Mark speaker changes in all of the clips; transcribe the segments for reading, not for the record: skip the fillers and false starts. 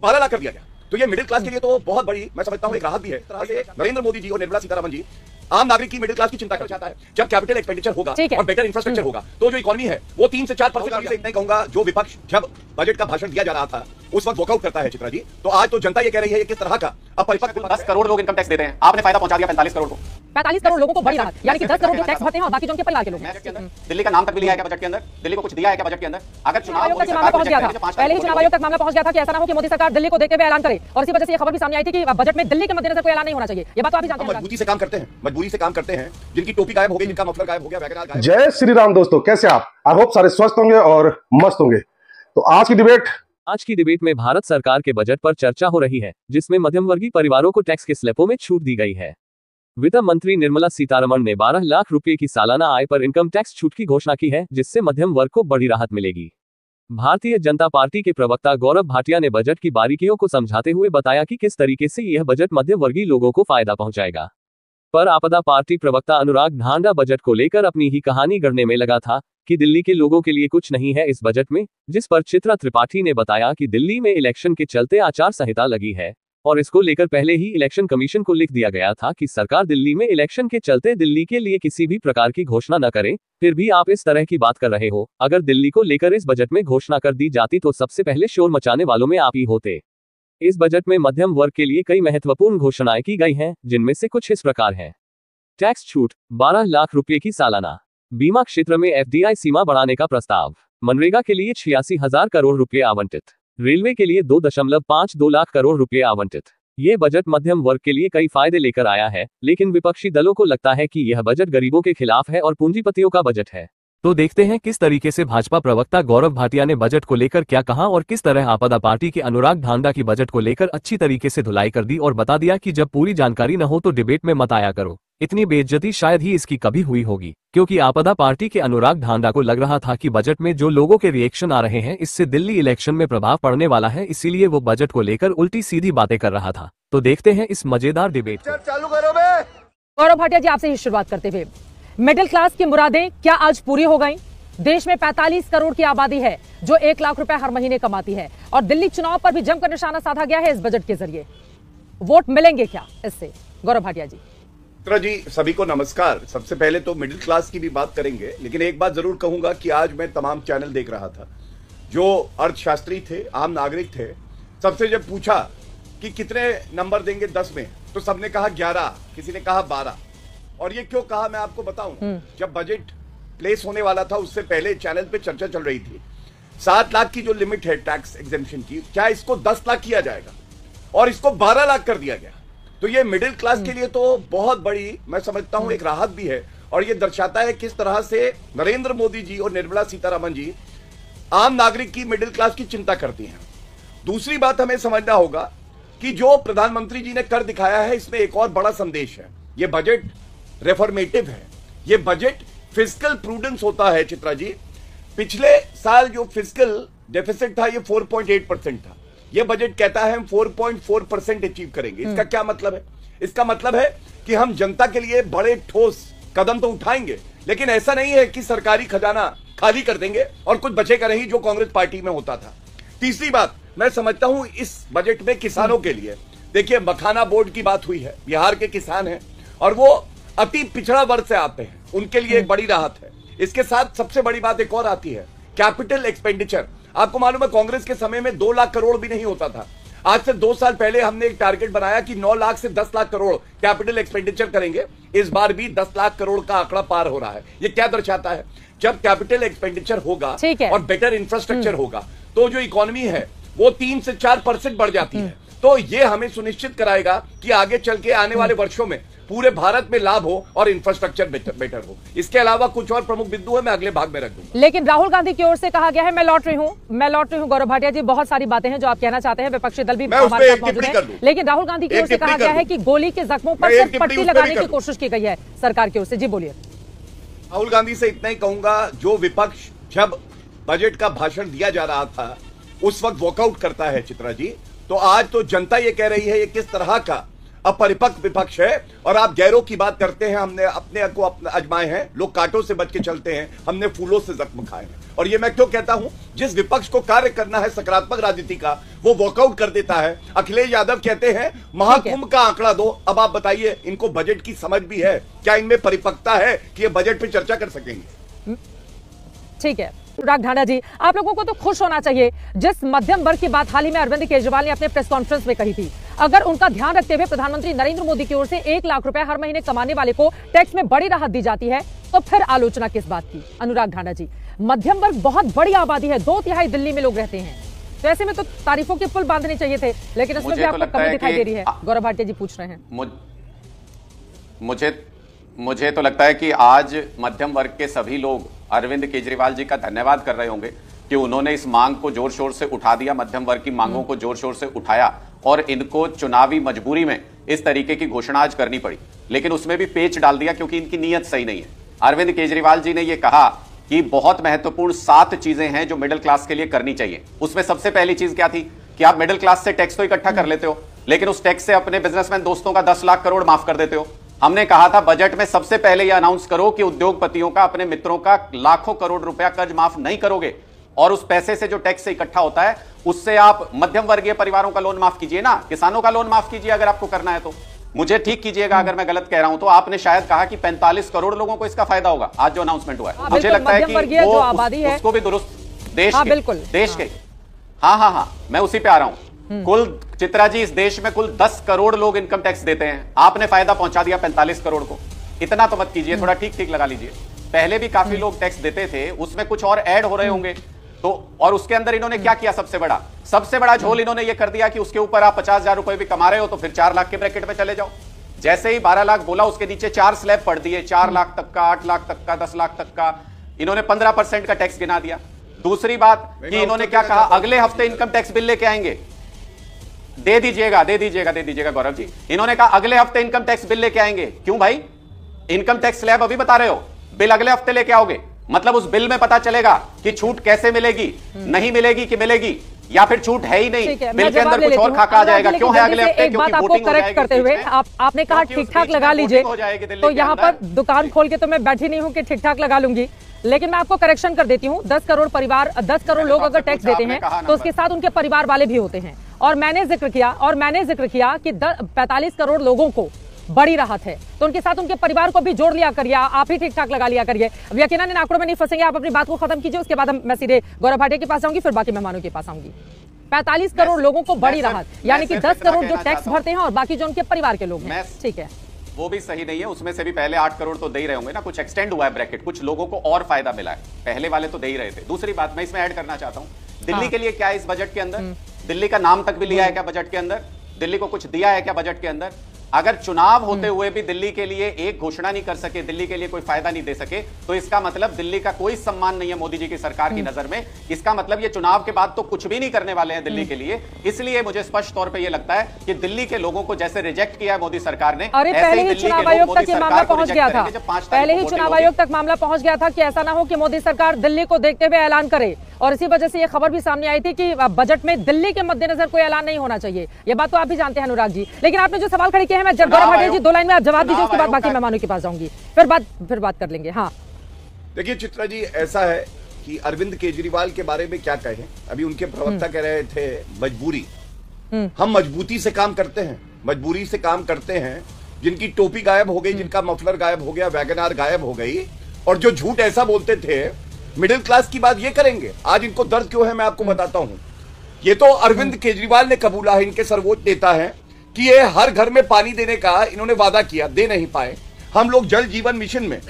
Speaker 1: 12 लाख कर दिया गया। तो ये मिडिल क्लास के लिए तो बहुत बड़ी मैं समझता हूं एक राहत भी है। नरेंद्र मोदी जी और निर्मला सीतारमण जी आम नागरिक की मिडिल क्लास की चिंता कर चाहता है। जब कैपिटल एक्सपेंडिचर होगा और बेटर इंफ्रास्ट्रक्चर होगा तो जो इकोनॉमी है वो 3 से 4% से इतना ही कहूंगा। जो विपक्ष जब बजट का भाषण दिया जा रहा था उस वक्त वॉकआउट करता है चित्रा जी, तो आज तो जनता ये कह रही है किस तरह का अपरिपक्व
Speaker 2: 10 करोड़ लोग इनकम टैक्स देते हैं, आपने फायदा पहुंचा दिया 45 करोड़ को।
Speaker 3: 45 करोड़ लोगों को बड़ी राहत, यानी कि 10 करोड़ जो टैक्स भरते हैं और बाकी जो उनके परिवार के लोग हैं।
Speaker 2: दिल्ली का नाम तक भी लिया है क्या बजट के अंदर? दिल्ली को कुछ दिया है क्या बजट के अंदर? अगर चुनाव
Speaker 3: आयोग तक मामला पहुंच गया था, पहले ही चुनाव आयोग तक मामला पहुंच गया था कि ऐसा ना हो कि मोदी सरकार दिल्ली को देखते हुए ऐलान करे, और इसी वजह से ये खबर भी सामने आई थी कि बजट में दिल्ली के मद्देनजर कोई ऐलान नहीं होना चाहिए। ये बात तो आप भी जानते हैं।
Speaker 1: मजबूती से काम करते हैं, मजबूरी से काम करते हैं। जिनकी टोपी गायब हो गई, जिनका मफलर गायब हो गया, वैगरह गायब।
Speaker 4: जय श्री राम दोस्तों, कैसे आप? आई होप सारे स्वस्थ होंगे और मस्त होंगे। तो आज की डिबेट में भारत सरकार के बजट पर चर्चा हो रही है, जिसमें मध्यम वर्गीय परिवारों को टैक्स के स्लैबों में छूट दी गई है। वित्त मंत्री निर्मला सीतारमण ने 12 लाख रुपए की सालाना आय पर इनकम टैक्स छूट की घोषणा की है, जिससे मध्यम वर्ग को बड़ी राहत मिलेगी। भारतीय जनता पार्टी के प्रवक्ता गौरव भाटिया ने बजट की बारीकियों को समझाते हुए बताया कि किस तरीके से यह बजट मध्यम वर्गीय लोगों को फायदा पहुंचाएगा। पर आपदा पार्टी प्रवक्ता अनुराग ढांडा बजट को लेकर अपनी ही कहानी गढ़ने में लगा था कि दिल्ली के लोगों के लिए कुछ नहीं है इस बजट में, जिस पर चित्रा त्रिपाठी ने बताया कि दिल्ली में इलेक्शन के चलते आचार संहिता लगी है और इसको लेकर पहले ही इलेक्शन कमीशन को लिख दिया गया था कि सरकार दिल्ली में इलेक्शन के चलते दिल्ली के लिए किसी भी प्रकार की घोषणा न करे। फिर भी आप इस तरह की बात कर रहे हो। अगर दिल्ली को लेकर इस बजट में घोषणा कर दी जाती तो सबसे पहले शोर मचाने वालों में आप ही होते। इस बजट में मध्यम वर्ग के लिए कई महत्वपूर्ण घोषणाएं की गई हैं, जिनमें से कुछ इस प्रकार हैं। टैक्स छूट 12 लाख रुपए की सालाना, बीमा क्षेत्र में FDI सीमा बढ़ाने का प्रस्ताव, मनरेगा के लिए 86,000 करोड़ रुपए आवंटित, रेलवे के लिए 2.52 लाख करोड़ रुपए आवंटित। ये बजट मध्यम वर्ग के लिए कई फायदे लेकर आया है, लेकिन विपक्षी दलों को लगता है कि यह बजट गरीबों के खिलाफ है और पूंजीपतियों का बजट है। तो देखते हैं किस तरीके से भाजपा प्रवक्ता गौरव भाटिया ने बजट को लेकर क्या कहा और किस तरह आपदा पार्टी के अनुराग ढांडा की बजट को लेकर अच्छी तरीके से धुलाई कर दी और बता दिया कि जब पूरी जानकारी न हो तो डिबेट में मत आया करो। इतनी बेइज्जती शायद ही इसकी कभी हुई होगी, क्योंकि आपदा पार्टी के अनुराग ढांडा को लग रहा था कि बजट में जो लोगों के रिएक्शन आ रहे हैं इससे दिल्ली इलेक्शन में प्रभाव पड़ने वाला है, इसीलिए वो बजट को लेकर उल्टी सीधी बातें कर रहा था। तो देखते हैं इस मजेदार डिबेट को।
Speaker 1: चालू करो बे।
Speaker 3: गौरव भाटिया जी, आपसे ही शुरुआत करते हुए, मिडिल क्लास की मुरादें क्या आज पूरी हो गई? देश में 45 करोड़ की आबादी है जो 1 लाख रुपए हर महीने कमाती है, और दिल्ली चुनाव पर भी जमकर निशाना साधा गया है इस बजट के जरिए। वोट मिलेंगे क्या इससे? गौरव भाटिया जी।
Speaker 1: चित्रा जी, सभी को नमस्कार। सबसे पहले तो मिडिल क्लास की भी बात करेंगे, लेकिन एक बात जरूर कहूंगा कि आज मैं तमाम चैनल देख रहा था, जो अर्थशास्त्री थे, आम नागरिक थे, सबसे जब पूछा कि कितने नंबर देंगे 10 में, तो सबने कहा 11, किसी ने कहा 12। और ये क्यों कहा मैं आपको बताऊं। जब बजट प्लेस होने वाला था उससे पहले चैनल पे चर्चा चल रही थी 7 लाख की जो लिमिट है टैक्स एग्जेम्पशन की, क्या इसको 10 लाख किया जाएगा, और इसको 12 लाख कर दिया गया। तो ये मिडिल क्लास के लिए तो बहुत बड़ी मैं समझता हूं एक राहत भी है, और ये दर्शाता है किस तरह से नरेंद्र मोदी जी और निर्मला सीतारमण जी आम नागरिक की मिडिल क्लास की चिंता करती हैं। दूसरी बात हमें समझना होगा कि जो प्रधानमंत्री जी ने कर दिखाया है इसमें एक और बड़ा संदेश है। ये बजट रेफॉर्मेटिव है, ये बजट फिस्कल प्रूडेंस होता है। चित्रा जी, पिछले साल जो फिस्कल डेफिसिट था ये 4.8% था। ये बजट कहता है हम 4.4% अचीव करेंगे। इसका क्या मतलब है? इसका मतलब है कि हम जनता के लिए बड़े ठोस कदम तो उठाएंगे, लेकिन ऐसा नहीं है कि सरकारी खजाना खाली कर देंगे और कुछ बचेगा नहीं, जो कांग्रेस पार्टी में होता था। तीसरी बात मैं समझता हूं इस बजट में किसानों के लिए, देखिए मखाना बोर्ड की बात हुई है, बिहार के किसान हैं और वो अति पिछड़ा वर्ग से आते हैं, उनके लिए एक बड़ी राहत है। इसके साथ सबसे बड़ी बात एक और आती है, कैपिटल एक्सपेंडिचर। आपको मालूम है कांग्रेस के समय में 2 लाख करोड़ भी नहीं होता था। आज से 2 साल पहले हमने एक टारगेट बनाया कि 9 लाख से 10 लाख करोड़ कैपिटल एक्सपेंडिचर करेंगे। इस बार भी 10 लाख करोड़ का आंकड़ा पार हो रहा है। ये क्या दर्शाता है? जब कैपिटल एक्सपेंडिचर होगा और बेटर इंफ्रास्ट्रक्चर होगा तो जो इकोनॉमी है वो 3 से 4% बढ़ जाती है। तो ये हमें सुनिश्चित कराएगा कि आगे चल के आने वाले वर्षों में पूरे भारत में लाभ हो और इंफ्रास्ट्रक्चर बेटर हो। इसके अलावा कुछ और प्रमुख बिंदु है, मैं अगले भाग में रख दूंगा।
Speaker 3: लेकिन राहुल गांधी की ओर से कहा गया है, मैं लौट रही हूं। गौरव भाटिया जी, बहुत सारी बातें हैं जो आप कहना चाहते हैं, विपक्षी दल भी हमारे साथ मौजूद है, लेकिन राहुल गांधी की ओर से कहा गया है कि गोली के जख्मों पर सिर्फ पट्टी लगाने की कोशिश की गई है सरकार की ओर से। जी बोलिए।
Speaker 1: राहुल गांधी से इतना ही कहूंगा, जो विपक्ष जब बजट का भाषण दिया जा रहा था उस वक्त वॉकआउट करता है चित्रा जी, तो आज तो जनता ये कह रही है ये किस तरह का अपरिपक्व विपक्ष है। और आप गैरों की बात करते हैं, हमने अपने को आजमाए हैं, लोग कांटों से बच के चलते हैं, हमने फूलों से जख्म खाए हैं। और ये मैं क्यों कहता हूं, जिस विपक्ष को कार्य करना है सकारात्मक राजनीति का, वो वॉकआउट कर देता है। अखिलेश यादव कहते हैं महाकुंभ का आंकड़ा दो। अब आप बताइए, इनको बजट की समझ भी है क्या? इनमें परिपक्वता है कि ये बजट पे चर्चा कर सकेंगे?
Speaker 3: ठीक है अनुराग ढांडा जी, आप लोगों को तो खुश होना चाहिए। जिस मध्यम वर्ग की बात हाल ही में अरविंद केजरीवाल ने अपने प्रेस कॉन्फ्रेंस में कही थी, अगर उनका ध्यान रखते हुए प्रधानमंत्री नरेंद्र मोदी की ओर से 1 लाख रुपए हर महीने कमाने वाले को टैक्स में बड़ी राहत दी जाती है, तो फिर आलोचना किस बात की? अनुराग ढांडा जी, मध्यम वर्ग बहुत बड़ी आबादी है, 2/3 दिल्ली में लोग रहते हैं, तो ऐसे में तो तारीफों के पुल बांधने चाहिए थे, लेकिन इसमें भी आपको कमी दिखाई दे रही है। गौरव भाटिया जी पूछ रहे हैं।
Speaker 2: मुझे तो लगता है कि आज मध्यम वर्ग के सभी लोग अरविंद केजरीवाल जी का धन्यवाद कर रहे होंगे कि उन्होंने इस मांग को जोर शोर से उठा दिया, मध्यम वर्ग की मांगों को जोर शोर से उठाया और इनको चुनावी मजबूरी में इस तरीके की घोषणा आज करनी पड़ी, लेकिन उसमें भी पेच डाल दिया क्योंकि इनकी नीयत सही नहीं है। अरविंद केजरीवाल जी ने यह कहा कि बहुत महत्वपूर्ण 7 चीजें हैं जो मिडिल क्लास के लिए करनी चाहिए। उसमें सबसे पहली चीज क्या थी कि आप मिडिल क्लास से टैक्स तो इकट्ठा कर लेते हो, लेकिन उस टैक्स से अपने बिजनेसमैन दोस्तों का 10 लाख करोड़ माफ कर देते हो। हमने कहा था बजट में सबसे पहले यह अनाउंस करो कि उद्योगपतियों का, अपने मित्रों का लाखों करोड़ रुपया कर्ज माफ नहीं करोगे, और उस पैसे से जो टैक्स से इकट्ठा होता है उससे आप मध्यम वर्गीय परिवारों का लोन माफ कीजिए ना, किसानों का लोन माफ कीजिए अगर आपको करना है तो। मुझे ठीक कीजिएगा अगर मैं गलत कह रहा हूं तो। आपने शायद कहा कि 45 करोड़ लोगों को इसका फायदा होगा आज जो अनाउंसमेंट हुआ है। मुझे लगता है कि वो उसको भी दुरुस्त देश के हाँ मैं उसी पे आ रहा हूं। कुल चित्रा जी, इस देश में कुल 10 करोड़ लोग इनकम टैक्स देते हैं, आपने फायदा पहुंचा दिया 45 करोड़ को। इतना तो मत कीजिए, थोड़ा ठीक लगा लीजिए। पहले भी काफी लोग टैक्स देते थे, उसमें कुछ और ऐड हो रहे होंगे तो, और उसके अंदर इन्होंने क्या किया? सबसे बड़ा झोल इन्होंने ये कर दिया कि उसके ऊपर आप 50,000 रुपए भी कमा रहे हो तो फिर 4 लाख के ब्रैकेट में चले जाओ। जैसे ही 12 लाख बोला उसके नीचे 4 स्लैब पढ़ दिए, 4 लाख तक का, 8 लाख तक का, 10 लाख तक का। इन्होंने 15% का टैक्स गिना दिया। दूसरी बात कि इन्होंने क्या कहा, अगले हफ्ते इनकम टैक्स बिल लेके आएंगे। दे दीजिएगा गौरव जी। इन्होंने कहा अगले हफ्ते इनकम टैक्स बिल लेके आएंगे। क्यों भाई? इनकम टैक्स स्लैब अभी बता रहे हो, बिल अगले हफ्ते लेके आओगे, मतलब उस बिल में पता चलेगा कि छूट कैसे मिलेगी, नहीं मिलेगी कि मिलेगी, या फिर छूट है ही नहीं, बिल के अंदर कुछ और खाका आ जाएगा। क्यों है अगले हफ्ते?
Speaker 3: एक बात आपको करेक्ट करते हुए, आपने कहा ठीक ठाक लगा लीजिए, तो यहाँ पर दुकान खोल के तो मैं बैठी नहीं हूँ कि ठीक ठाक लगा लूंगी, लेकिन मैं आपको करेक्शन कर देती हूँ। 10 करोड़ परिवार, 10 करोड़ लोग अगर टैक्स देते हैं तो उसके साथ उनके परिवार वाले भी होते हैं, और मैंने जिक्र किया कि 45 करोड़ लोगों को बड़ी राहत है, तो उनके साथ उनके परिवार को भी जोड़ लिया करिए, आप ही ठीक ठाक लगा लिया करिए। अब यकीनन इन आंकड़ों में नहीं फंसेंगे, आप अपनी बात को खत्म कीजिए, उसके बाद मैं सीधे गौरव भाटिया के पास आऊंगी, फिर बाकी मेहमानों के पास आऊंगी। 45 करोड़ लोगों को बड़ी राहत, यानी कि 10 करोड़ जो टैक्स भरते हैं और बाकी जो उनके परिवार के लोग हैं। ठीक है,
Speaker 2: वो भी सही नहीं है, उसमें से भी पहले 8 करोड़ तो दे ही रहे होंगे ना, कुछ एक्सटेंड हुआ है ब्रैकेट, कुछ लोगों को और फायदा मिला है, पहले वाले तो दे ही रहे थे। दूसरी बात मैं इसमें ऐड करना चाहता हूं, दिल्ली के लिए क्या है इस बजट के अंदर? दिल्ली का नाम तक भी लिया है क्या बजट के अंदर? दिल्ली को कुछ दिया है क्या बजट के अंदर? अगर चुनाव होते हुए भी दिल्ली के लिए एक घोषणा नहीं कर सके, दिल्ली के लिए कोई फायदा नहीं दे सके, तो इसका मतलब दिल्ली का कोई सम्मान नहीं है मोदी जी की सरकार की नजर में। इसका मतलब ये चुनाव के बाद तो कुछ भी नहीं करने वाले हैं दिल्ली के लिए। इसलिए मुझे स्पष्ट तौर पे ये लगता है कि दिल्ली के लोगों को जैसे रिजेक्ट किया है मोदी सरकार ने,
Speaker 3: अरे पहले ही चुनाव आयोग तक ये मामला पहुंच गया था, पहले ही चुनाव आयोग तक मामला पहुंच गया था कि ऐसा ना हो कि मोदी सरकार दिल्ली को देखते हुए ऐलान करे, और इसी वजह से ये खबर भी सामने आई थी कि बजट में दिल्ली के मद्देनजर कोई ऐलान नहीं होना चाहिए। ये बात तो आप भी जानते हैं अनुराग जी, लेकिन आपने जो सवाल खड़े किए हैं, मैं गौरव भाटिया जी 2 लाइन में आप जवाब दीजिए, उसके बाद बाकी मेहमानों के पास जाऊंगी, फिर बात कर लेंगे। हाँ
Speaker 1: देखिए चित्रा जी, ऐसा है कि अरविंद केजरीवाल के बारे में क्या कहें। अभी उनके प्रवक्ता कह रहे थे मजबूरी, हम मजबूती से काम करते हैं, मजबूरी से काम करते हैं। जिनकी टोपी गायब हो गई, जिनका मफलर गायब हो गया, वैगनआर गायब हो गई, और जो झूठ ऐसा बोलते थे मिडिल क्लास की बात ये करेंगे। आज इनको दर्द क्यों है मैं आपको बताता हूं। ये तो अरविंद केजरीवाल ने कबूला है, इनके सर्वोच्च नेता हैं, कि ये हर घर में पानी देने का इन्होंने वादा किया, दे नहीं पाए। हम लोग जल जीवन मिशन में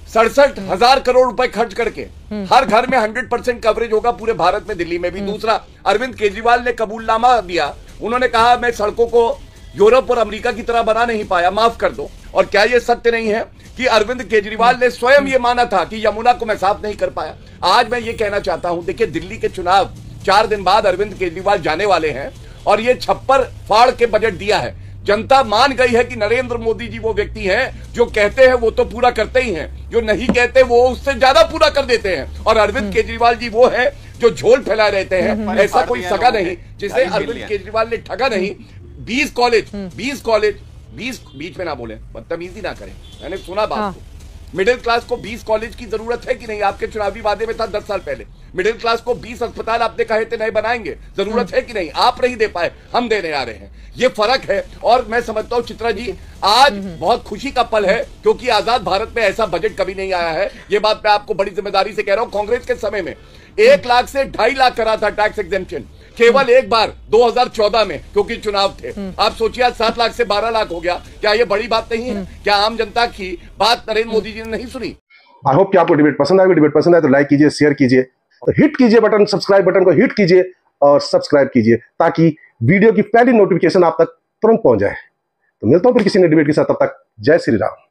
Speaker 1: 67,000 करोड़ रुपए खर्च करके हर घर में 100% कवरेज होगा पूरे भारत में, दिल्ली में भी। दूसरा, अरविंद केजरीवाल ने कबूलनामा दिया, उन्होंने कहा मैं सड़कों को यूरोप और अमेरिका की तरह बना नहीं पाया, माफ कर दो। और क्या यह सत्य नहीं है कि अरविंद केजरीवाल ने स्वयं यह माना था कि यमुना को मैं साफ नहीं कर पाया? आज मैं ये कहना चाहता हूं, देखिए दिल्ली के चुनाव 4 दिन बाद अरविंद केजरीवाल जाने वाले हैं, और ये छप्पर फाड़ के बजट दिया है। जनता मान गई है कि नरेंद्र मोदी जी वो व्यक्ति हैं जो कहते हैं वो तो पूरा करते ही हैं, जो नहीं कहते वो उससे ज्यादा पूरा कर देते हैं। और अरविंद केजरीवाल जी वो है जो झोल फैलाए रहते हैं। ऐसा कोई सगा नहीं जिसे अरविंद केजरीवाल ने ठगा नहीं। 20 कॉलेज बीच में ना बोले, बदतमीजी ना करें, मैंने सुना बात को। मिडिल क्लास को 20 कॉलेज की जरूरत है कि नहीं? आपके चुनावी वादे में था 10 साल पहले। मिडिल क्लास को 20 अस्पताल आपने कहे थे नए बनाएंगे, जरूरत है कि नहीं? आप नहीं दे पाए, हम देने आ रहे हैं। ये फर्क है। और मैं समझता हूं चित्रा जी, आज बहुत खुशी का पल है, क्योंकि आजाद भारत में ऐसा बजट कभी नहीं आया है। ये बात मैं आपको बड़ी जिम्मेदारी से कह रहा हूं। कांग्रेस के समय में 1 लाख से 2.5 लाख करा था टैक्स एग्जेम्पशन, केवल एक बार 2014 में, क्योंकि चुनाव थे। आप सोचिए आज 7 लाख से 12 लाख हो गया। क्या ये बड़ी बात नहीं है? क्या आम जनता की बात नरेंद्र मोदी जी ने नहीं सुनी?
Speaker 4: आई होप कि आपको डिबेट पसंद आएगा। डिबेट पसंद आए तो लाइक कीजिए, शेयर कीजिए, तो हिट कीजिए बटन, सब्सक्राइब बटन को हिट कीजिए और सब्सक्राइब कीजिए, ताकि वीडियो की पहली नोटिफिकेशन आप तक तुरंत पहुंच जाए। तो मिलता हूं फिर किसी नए डिबेट के साथ, तब तक जय श्री राम।